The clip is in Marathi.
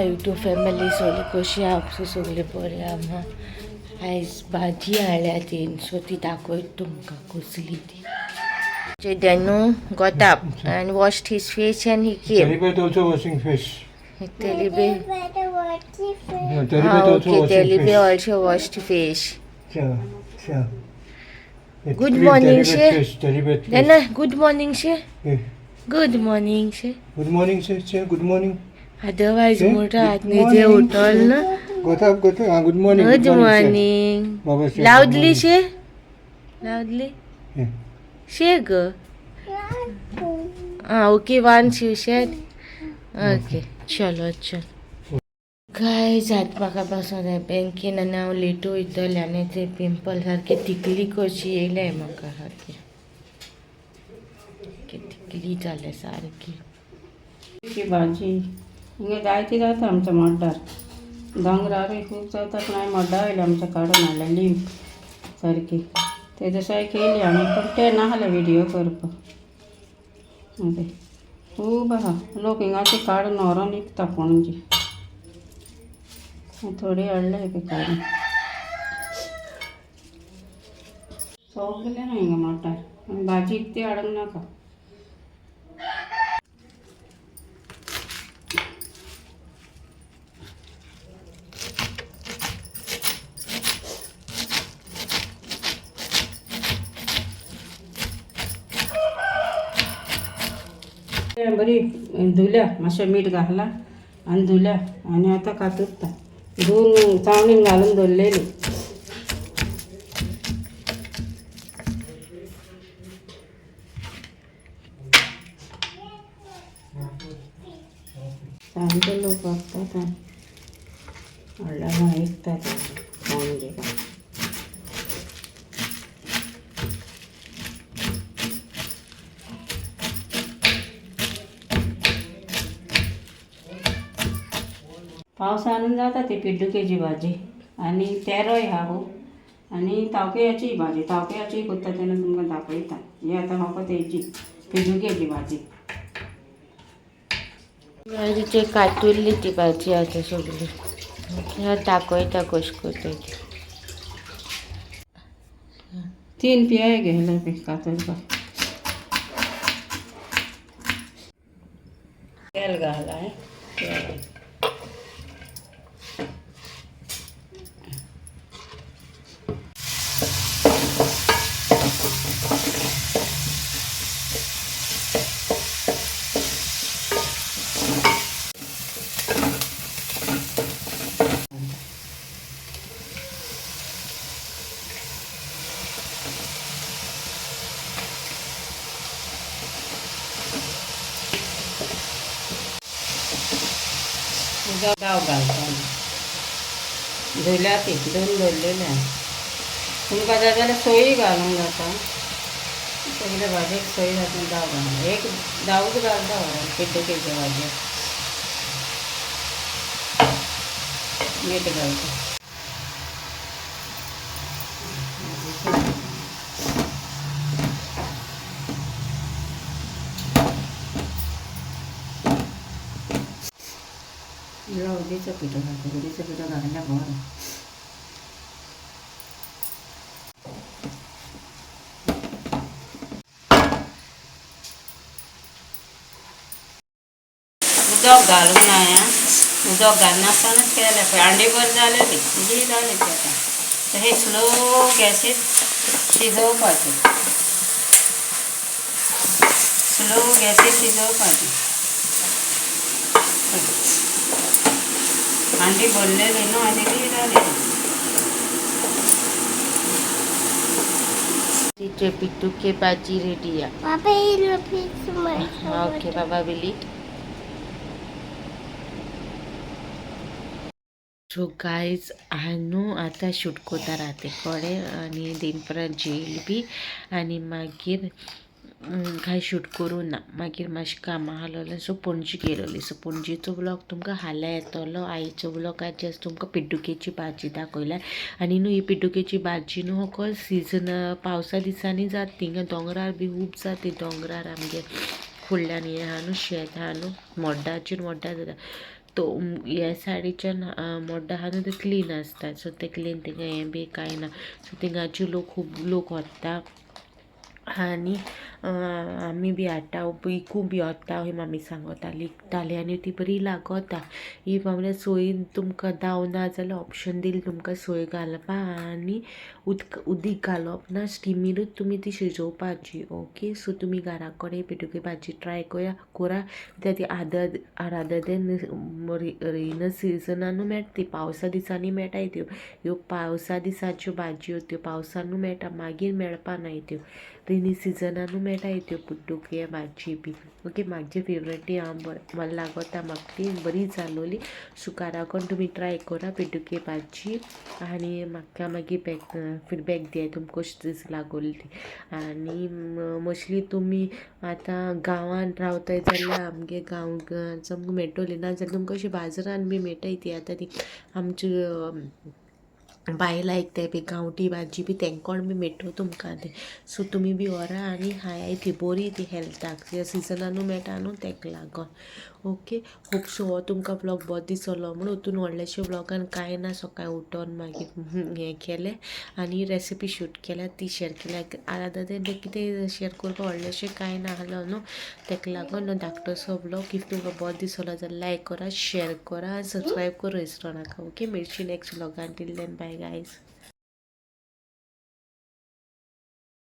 यूट्यूब फॅमिली सोली कशी आपली सगळी बरी आहा. आयज भाजी हाडल्या तीन सो ती दाखयत तुमकां कसली ती. Danu got up and washed his face and he came. Telibet also washing fish. Telibet also washing fish. also washed fish. Yeah. Good morning, she. Telibet fish. Dana, good morning, she. Yeah. Good morning, she. Good morning, sir. Good morning. Otherwise, मोठा आदमी जे उठल ना. Got up. Good morning. Good morning. Loudly, she. Loudly. Yeah. She go. Okay, once you said. Okay, चलो. गाइस आज म्हाका आहे बँकेन आनी हांव लेट वयतलें आनी ते पिंपल सारके तिकली कशी येयले म्हाका सारकी तिकली जाले सारकी. भाजी हिंगा जायती जाता आमच्या मड्डार दोंगरारूय खूब जाता पूण हांवें मड्डा वयले आमच्या काडून हाडलें लींब सारकी तेजे साय केली आनी पूण ते नासले विडियो करपाक अरे खूब आहा लोक हिंगाचे काडून व्हरोन विकता पणजी थोडी हाडले बी काडून सगलें ना हिंगा मड्डार भाजी इकती हाडूंक नाका. बरी धुल्या मातशें मीठ घातला आनी धुल्या आनी आतां कातुत्ता धुवन चावणीन घालून दवरलेली. सामके लोक वागतात हाडल्या ऐकतात म्हणजे पावसानूच जाता ती पिड्डुकेची भाजी आनी तेरोय हा हो आनी तावकयाची भाजी तावकयाची करता तेन्ना तुमकां दाखयता. ही आतां म्हाका तेची पिड्डुकेची भाजी भाजीचे कातुरली ती भाजी आतां सगळी दाखयता कशी करता ती. 3 पियाय घेयले बी कातरपाक तेल घाला तेल गाव घालता धुल्या ती धुवन दवरलेल्या तुमकां जाय जाल्यार सोयी घालूंक जाता सगळे भाजयेक सोय जाता दाव घालून एक दावूच घालता व्हरून पिड्डुकेची भाजी मीठ घालता. उडीचं पिठं घालता उडीचं पिठं घालल्या बरं. उदक घालूंक ना उदक घालनासतनाच केलें अंडीभर जालेली जी जाली ती आतां तर हे स्लो गॅसीर शिजोवपाचें स्लो गॅसीर शिजोवपाचें. अंडी भरलेली न्हू आनी ती जाली तिचे पिड्डुके भाजी रेडी आहे. ओके बाबा विल इट. सो गायज हांव आतां शूट कोता राहते कळे आनी देनपरांत जेल बी आनी मागीर कांय शूट करूं ना मागीर मातशें कामां आहलोलें सो पणजी गेलोली. सो पणजीचो ब्लॉग तुमकां हाल्या येतलो. आयचो ब्लॉगार जस्ट तुमकां पिड्डुकेची भाजी दाखयल्या आनी न्हू ही पिड्डुकेची भाजी न्हू होको सिजन पावसा दिसांनी जाता थिंगा दोंगरार बी खूब जाता. दोंगरार आमगे फुडल्यान हें आहा न्हू शेत आहा न्हू मोड्डाचेर मोड्डा जाता तो ह्या साडीच्यान मोड्डा आहा न्हू ते क्लीन आसता सो ते क्लीन थिंगा हें बी कांय ना सो थिंगाची खूब लोक वता आनी आमी बी हाडटा इकू बी वता ही मामी सांगताली इकताली आनी ती बरी लागता ही बाबड्या सोयीन तुमकां दाव ना जाल्यार ऑप्शन दिली तुमकां सोय घालपा आनी उदीक घालप ना स्टिमीरूच तुमी ती शिजोवपाची ओके सो तुमी घरा कडेन पिटुके भाजी ट्राय करा कित्याक ती आदर देन रेन सिजनानू मेळटा ती पावसा दिसांनी मेळटा ह्यो पावसा दिसाच्यो भाजयो त्यो पावसानू मेळटा मागीर मेळपा नाय त्यो रेनी सिजनानू मेळटा त्यो पिड्डुके भाजी बी ओके म्हाजी फेवरेट मला लागता म्हाका ती बरी जालोली सुकारा कोण तुमी ट्राय करा पिड्डुके भाजी आनी म्हाका मागीर फीडबॅक दिया तुमकां कशी दीस लागोली ती आनी मोस्टली तुमी आतां गांवान रावताय जाल्यार आमगे गांवचो मेळटली ना जाल्यार तुमकां अशी बाजारान बी मेळटाय ती आतां ती आमची बायलां आयकताय बी गांवठी भाजी बी तेंकोण बी मेळटो तुमकां ते सो तुमी बी व्हरा आनी हाय ती बरी ती हेल्थाक ह्या सिजनानू मेळटा न्हू तेका लागोन ओके होप सो हो तुमकां ब्लॉग बरो दिसलो म्हणून हातून व्हडलेशे ब्लॉगान कांय ना सकाळी उठोन मागीर हें केलें आनी रेसिपी शूट केल्या ती शेअर केल्या आतां कितें शेअर करपा व्हडलेशें कांय ना आहलो न्हू तेका लागोन धाकटोसो ब्लॉग इफ तुमकां बरो दिसलो जाल्यार लायक करा शेअर करा सबस्क्रायब करूं विसरो नाका ओके मेळची नेक्स्ट ब्लॉगान टिल देन बाय गायज.